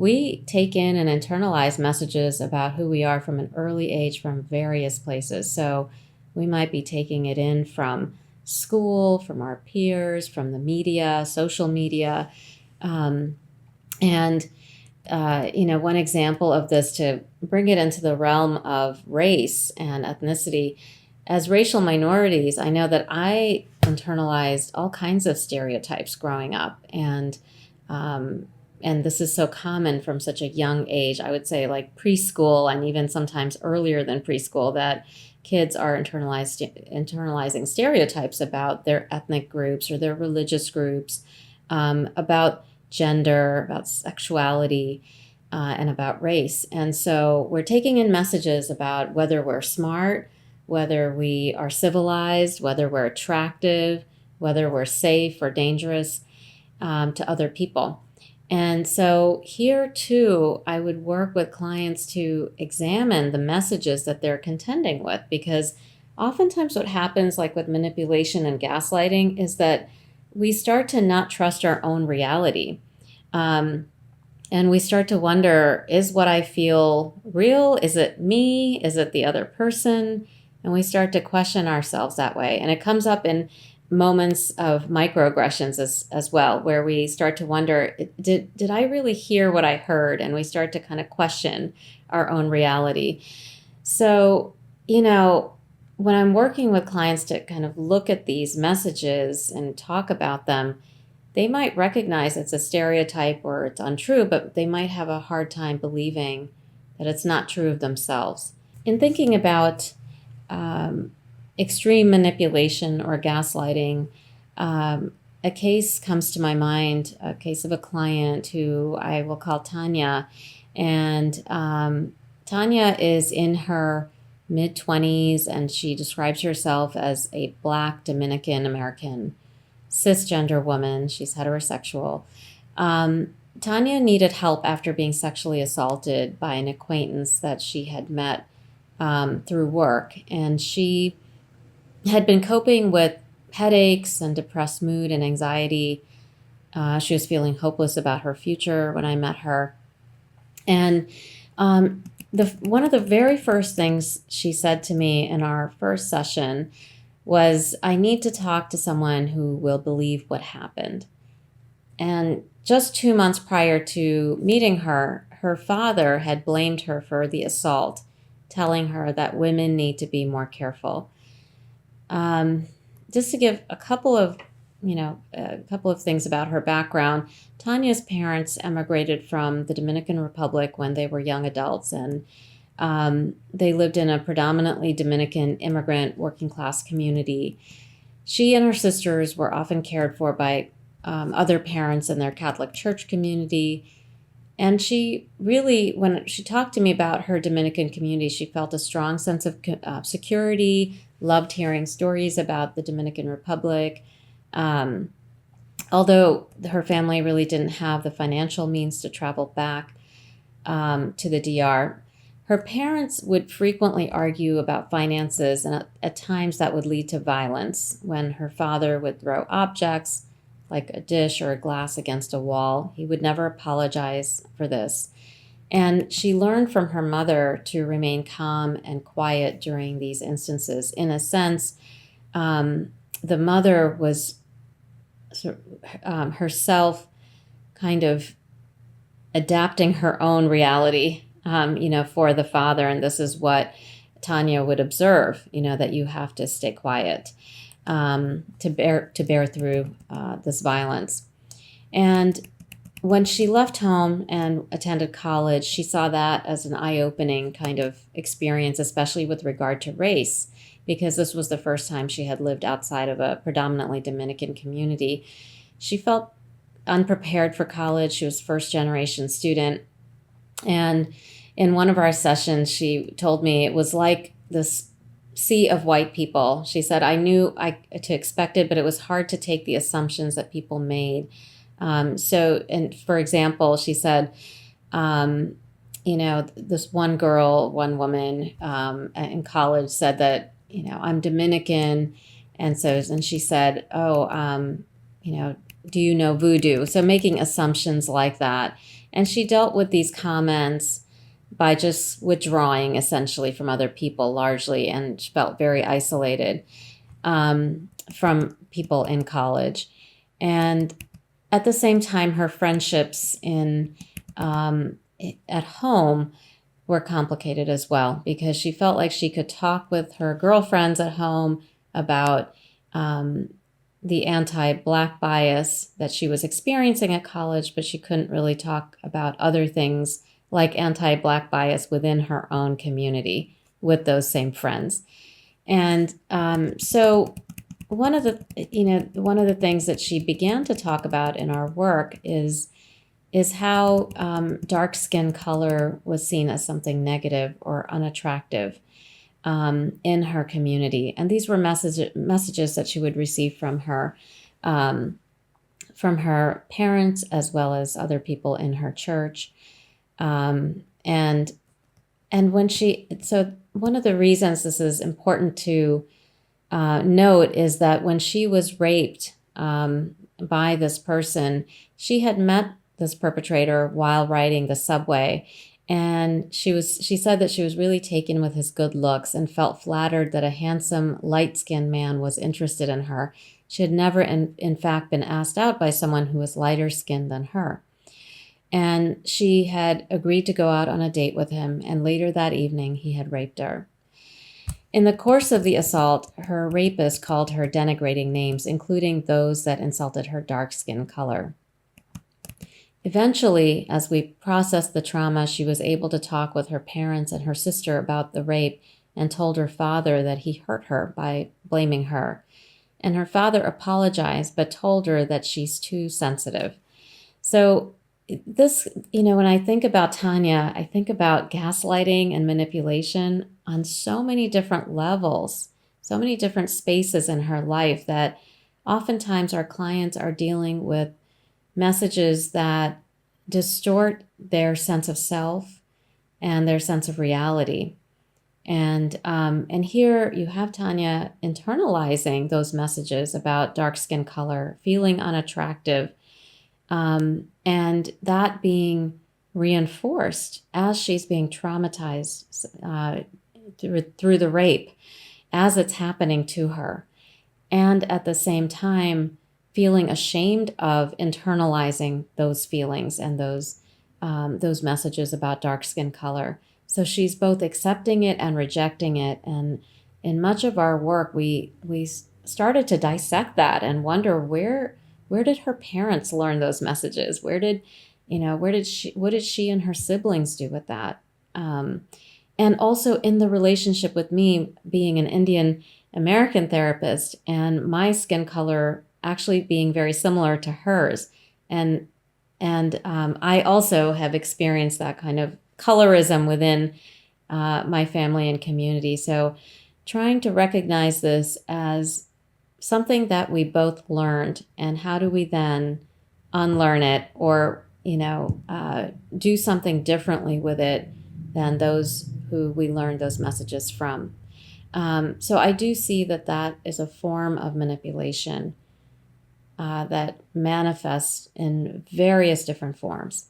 we take in and internalize messages about who we are from an early age from various places. So we might be taking it in from school, from our peers, from the media, social media. One example of this, to bring it into the realm of race and ethnicity, as racial minorities, I know that I internalized all kinds of stereotypes growing up, and this is so common from such a young age. I would say like preschool, and even sometimes earlier than preschool, that kids are internalizing stereotypes about their ethnic groups or their religious groups, about gender, about sexuality, and about race. And so we're taking in messages about whether we're smart, whether we are civilized, whether we're attractive, whether we're safe or dangerous to other people. And so here too, I would work with clients to examine the messages that they're contending with, because oftentimes what happens, like with manipulation and gaslighting, is that we start to not trust our own reality. And we start to wonder, is what I feel real? Is it me? Is it the other person? And we start to question ourselves that way. And it comes up in moments of microaggressions as well, where we start to wonder, did I really hear what I heard? And we start to kind of question our own reality. So, when I'm working with clients to kind of look at these messages and talk about them, they might recognize it's a stereotype or it's untrue, but they might have a hard time believing that it's not true of themselves. In thinking about extreme manipulation or gaslighting, a case comes to my mind, a case of a client who I will call Tanya. And Tanya is in her mid-20s, and she describes herself as a Black Dominican American cisgender woman. She's heterosexual. Tanya needed help after being sexually assaulted by an acquaintance that she had met through work. And she had been coping with headaches and depressed mood and anxiety. She was feeling hopeless about her future when I met her. And one of the very first things she said to me in our first session was, I need to talk to someone who will believe what happened. And just 2 months prior to meeting her, her father had blamed her for the assault, telling her that women need to be more careful. Just to give a couple of things about her background, Tanya's parents emigrated from the Dominican Republic when they were young adults, and they lived in a predominantly Dominican immigrant working class community. She and her sisters were often cared for by other parents in their Catholic church community. And she really, when she talked to me about her Dominican community, she felt a strong sense of security, loved hearing stories about the Dominican Republic. Although her family really didn't have the financial means to travel back to the DR, her parents would frequently argue about finances, and at times that would lead to violence when her father would throw objects like a dish or a glass against a wall. He would never apologize for this. And she learned from her mother to remain calm and quiet during these instances. In a sense, the mother was herself kind of adapting her own reality, for the father. And this is what Tanya would observe, that you have to stay quiet to bear through this violence. And when she left home and attended college, she saw that as an eye-opening kind of experience, especially with regard to race, because this was the first time she had lived outside of a predominantly Dominican community. She felt unprepared for college. She was a first-generation student. And in one of our sessions, she told me it was like this sea of white people. She said, I knew to expect it, but it was hard to take the assumptions that people made. And for example, she said, this one woman in college said that, I'm Dominican. And she said, do you know voodoo? So making assumptions like that. And she dealt with these comments by just withdrawing essentially from other people largely, and she felt very isolated from people in college. And at the same time, her friendships at home were complicated as well, because she felt like she could talk with her girlfriends at home about the anti-Black bias that she was experiencing at college, but she couldn't really talk about other things like anti-Black bias within her own community with those same friends. And so one of the things that she began to talk about in our work is how dark skin color was seen as something negative or unattractive in her community. And these were messages that she would receive from her parents as well as other people in her church. And when so one of the reasons this is important to note is that when she was raped by this person, she had met this perpetrator while riding the subway. And she said that she was really taken with his good looks and felt flattered that a handsome, light-skinned man was interested in her. She had never, in fact, been asked out by someone who was lighter skinned than her. And she had agreed to go out on a date with him, and later that evening, he had raped her. In the course of the assault, her rapist called her denigrating names, including those that insulted her dark skin color. Eventually, as we processed the trauma, she was able to talk with her parents and her sister about the rape and told her father that he hurt her by blaming her. And her father apologized, but told her that she's too sensitive. So this, when I think about Tanya, I think about gaslighting and manipulation on so many different levels, so many different spaces in her life, that oftentimes our clients are dealing with messages that distort their sense of self and their sense of reality. And here you have Tanya internalizing those messages about dark skin color, feeling unattractive, and that being reinforced as she's being traumatized through the rape as it's happening to her. And at the same time, feeling ashamed of internalizing those feelings and those messages about dark skin color. So she's both accepting it and rejecting it. And in much of our work, we started to dissect that and wonder where did her parents learn those messages? What did she and her siblings do with that? And also in the relationship with me, being an Indian American therapist and my skin color actually being very similar to hers. And I also have experienced that kind of colorism within my family and community. So trying to recognize this as something that we both learned, and how do we then unlearn it or, do something differently with it than those who we learned those messages from. So I do see that is a form of manipulation that manifests in various different forms.